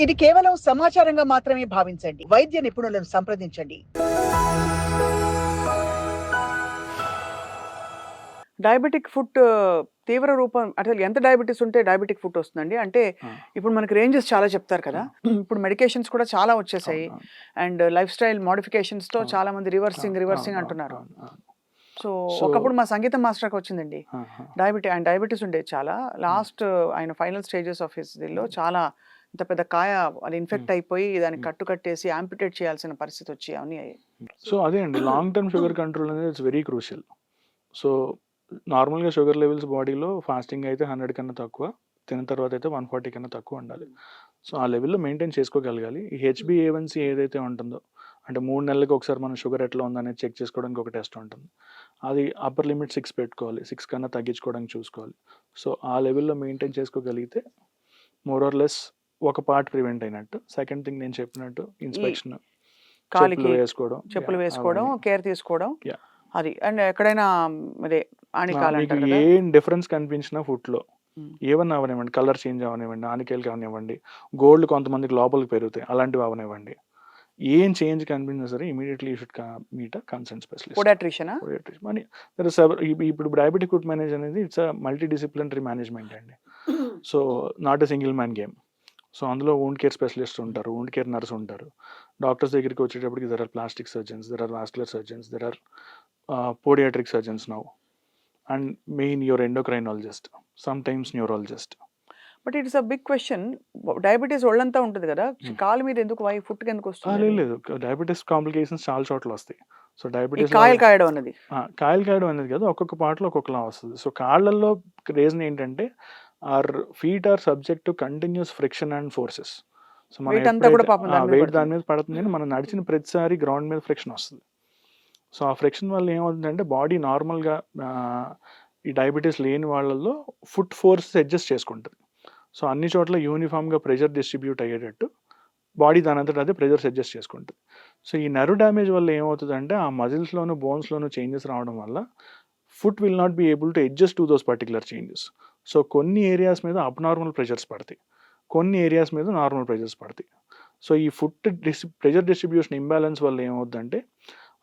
ఇది కేవలం సమాచారంగా మాత్రమే భావించండి. వైద్య నిపుణులను సంప్రదించండి. డయాబెటిక్ ఫుట్ తీవ్ర రూపం అసలు ఎంత డయాబెటిస్ ఉంటే డయాబెటిక్ ఫుట్ వస్తుందండి? అంటే ఇప్పుడు మనకి రేంజెస్ చాలా చెప్తారు కదా! ఇప్పుడు మెడికేషన్స్ కూడా చాలా వచ్చేసాయి. అండ్ లైఫ్ స్టైల్ మోడిఫికేషన్స్‌తో చాలా మంది రివర్సింగ్ అంటున్నారు. సో ఒకప్పుడు మా సంగీతం మాస్టర్‌కి వచ్చిందండి. ఆయన డయాబెటిస్ ఉండేది చాలా. లాస్ట్ ఆయన ఫైనల్ స్టేజెస్ ఆఫ్ హిస్ దీనిలో చాలా ఇంత పెద్ద కాయ అది ఇన్ఫెక్ట్ అయిపోయి దానికి కట్టు కట్టేసి యాంపిటేట్ చేయాల్సిన పరిస్థితి వచ్చి అవన్నీ అయ్యాయి. సో అదే అండి, లాంగ్ టర్మ్ షుగర్ కంట్రోల్ అనేది ఇట్స్ వెరీ క్రూషియల్. సో నార్మల్గా షుగర్ లెవెల్స్ బాడీలో ఫాస్టింగ్ అయితే 100 కన్నా తక్కువ, తిన్న తర్వాత అయితే 140 కన్నా తక్కువ ఉండాలి. సో ఆ లెవెల్లో మెయింటైన్ చేసుకోగలగాలి. ఈ HbA1c ఏదైతే ఉంటుందో, అంటే 3 నెలలకు ఒకసారి మన షుగర్ ఎట్లా ఉందనేది చెక్ చేసుకోవడానికి ఒక టెస్ట్ ఉంటుంది. అది అప్పర్ లిమిట్ 6 పెట్టుకోవాలి, 6 కన్నా తగ్గించుకోవడానికి చూసుకోవాలి. సో ఆ లెవెల్లో మెయింటైన్ చేసుకోగలిగితే మోర్ ఆర్ లెస్ ఒక పార్ట్ ప్రివెంట్ అయినట్టు. సెకండ్ థింగ్ నేను చెప్పినట్టు ఇన్స్పెక్షన్, చెప్పులు వేసుకోవడం, కేర్ తీసుకోవడం, అది అండ్ ఎక్కడైనా అదే మీకు ఏం డిఫరెన్స్ కనిపించిన ఫుడ్లో ఏమన్నా అవనివ్వండి, కలర్ చేంజ్ అవనివ్వండి, ఆనికేలు అవనివ్వండి, గోల్డ్ కొంతమందికి లోపలికి పెరుగుతాయి, అలాంటివి అవనివ్వండి, ఏం చేంజ్ కనిపించినా సరే immediately you should meet concern specialist. ఇప్పుడు డయాబెటిక్ ఫుడ్ మేనేజ్ అనేది ఇట్స్ మల్టీ డిసిప్లినరీ మేనేజ్మెంట్ అండి. So not a single man game. So అందులో వూండ్ కేర్ స్పెషలిస్ట్ ఉంటారు, వూండ్ కేర్ నర్స్ ఉంటారు. డాక్టర్స్ దగ్గరికి వచ్చేటప్పటికి there are plastic surgeons, there are vascular surgeons, there are podiatric surgeons now, and main your endocrinologist, sometimes neurologist. But it's a big question. Diabetes ఒళ్ళంతా ఉంటుంది కదా, కాలు మీద ఎందుకు, ఫుట్ ఎందుకు వస్తుంది? లేదు, డయాబెటీస్ కాంప్లికేషన్స్ చాలా చోట్ల వస్తాయి. సో డయాబెటీస్ కాయలు కాయడం అనేది కదా, ఒక్కొక్క పార్ట్లో ఒక్కొక్కలా వస్తుంది. సో కాళ్ళల్లో రీజన్ ఏంటంటే our feet are subject to continuous friction and forces. So మన వెయిట్ దాని మీద పడుతుంది, మనం నడిచిన ప్రతిసారి గ్రౌండ్ మీద ఫ్రిక్షన్ వస్తుంది. సో ఆ ఫ్రిక్షన్ వల్ల ఏమవుతుందంటే బాడీ నార్మల్గా ఈ డయాబెటీస్ లేని వాళ్ళల్లో ఫుట్ ఫోర్స్ అడ్జస్ట్ చేసుకుంటుంది. సో అన్ని చోట్ల యూనిఫామ్గా ప్రెషర్ డిస్ట్రిబ్యూట్ అయ్యేటట్టు బాడీ దాని అంతటా అదే ప్రెషర్స్ అడ్జస్ట్ చేసుకుంటుంది. సో ఈ నర్వ్ డ్యామేజ్ వల్ల ఏమవుతుందంటే ఆ మజిల్స్లోను బోన్స్లోను చేంజెస్ రావడం వల్ల foot will not be able to adjust to those particular changes. So కొన్ని ఏరియాస్ మీద అబ్నార్మల్ ప్రెషర్స్ పడతాయి, కొన్ని ఏరియాస్ మీద నార్మల్ ప్రెషర్స్ పడతాయి. సో ఈ ఫుట్ ప్రెషర్ డిస్ట్రిబ్యూషన్ ఇంబ్యాలెన్స్ వల్ల ఏమవుతుందంటే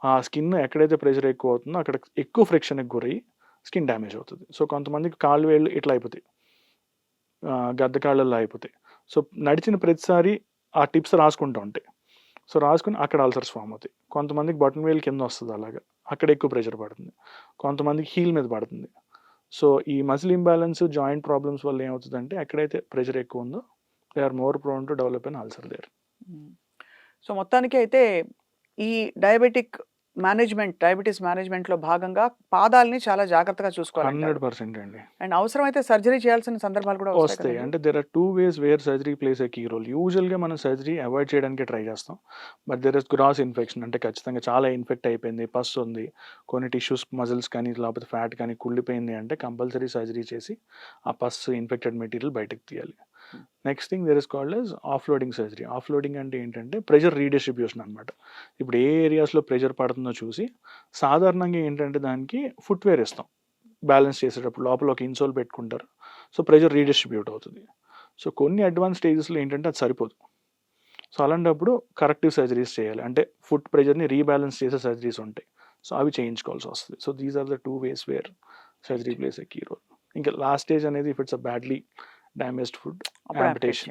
ఆ స్కిన్ ఎక్కడైతే ప్రెషర్ ఎక్కువ అవుతుందో అక్కడ ఎక్కువ ఫ్రిక్షన్కి గురయ్యి స్కిన్ డ్యామేజ్ అవుతుంది. సో కొంతమందికి కాళ్ళు వేళ్ళు ఇట్లా అయిపోతాయి, గద్ద కాళ్ళల్లో అయిపోతాయి. సో నడిచిన ప్రతిసారి ఆ టిప్స్ రాసుకుంటూ ఉంటాయి. సో రాసుకుని అక్కడ అల్సర్స్ ఫామ్ అవుతాయి. కొంతమందికి బటన్ వేలు కింద వస్తుంది, అలాగా అక్కడ ఎక్కువ ప్రెషర్ పడుతుంది. కొంతమందికి హీల్ మీద పడుతుంది. సో ఈ మజిల్ ఇంబ్యాలెన్స్, జాయింట్ ప్రాబ్లమ్స్ వల్ల ఏమవుతుందంటే ఎక్కడైతే ప్రెషర్ ఎక్కువ ఉందో they are more prone to develop an ulcer there. So మొత్తానికి అయితే ఈ డయాబెటీస్ మేనేజ్మెంట్లో భాగంగా పాదాలని చాలా జాగ్రత్తగా చూసుకోవాలి. 100% అండి. అండ్ అవసరమైతే సర్జరీ చేయాల్సిన సందర్భాలు కూడా వస్తాయి. అంటే there are 2 ways where surgery plays a key role. యూజువల్గా మనం సర్జరీ అవాయిడ్ చేయడానికి ట్రై చేస్తాం. But there is gross infection, అంటే ఖచ్చితంగా చాలా ఇన్ఫెక్ట్ అయిపోయింది, పస్ ఉంది, కొన్ని టిష్యూస్ మజిల్స్ కానీ లేకపోతే ఫ్యాట్ కానీ కుళ్ళిపోయింది అంటే కంపల్సరీ సర్జరీ చేసి ఆ పస్ ఇన్ఫెక్టెడ్ మెటీరియల్ బయటకు తీయాలి. Next thing there is called as offloading surgery. Offloading అంటే ఏంటంటే ప్రెషర్ రీడిస్ట్రిబ్యూషన్ అనమాట. ఇప్పుడు ఏ ఏరియాస్లో ప్రెషర్ పడుతుందో చూసి సాధారణంగా ఏంటంటే దానికి ఫుట్వేర్ ఇస్తాం బ్యాలెన్స్ చేసేటప్పుడు, లోపల ఒక ఇన్సోల్ పెట్టుకుంటారు. సో ప్రెషర్ రీడిస్ట్రిబ్యూట్ అవుతుంది. సో కొన్ని అడ్వాన్స్ స్టేజెస్లో ఏంటంటే అది సరిపోదు. సో అలాంటప్పుడు కరెక్టివ్ సర్జరీస్ చేయాలి, అంటే ఫుట్ ప్రెషర్ని రీబ్యాలెన్స్ చేసే సర్జరీస్ ఉంటాయి. సో అవి చేయించుకోవాల్సి వస్తుంది. So these are the 2 ways where surgery plays a key role. ఇంకా లాస్ట్ స్టేజ్ అనేది if it's a badly damaged foot, amputation.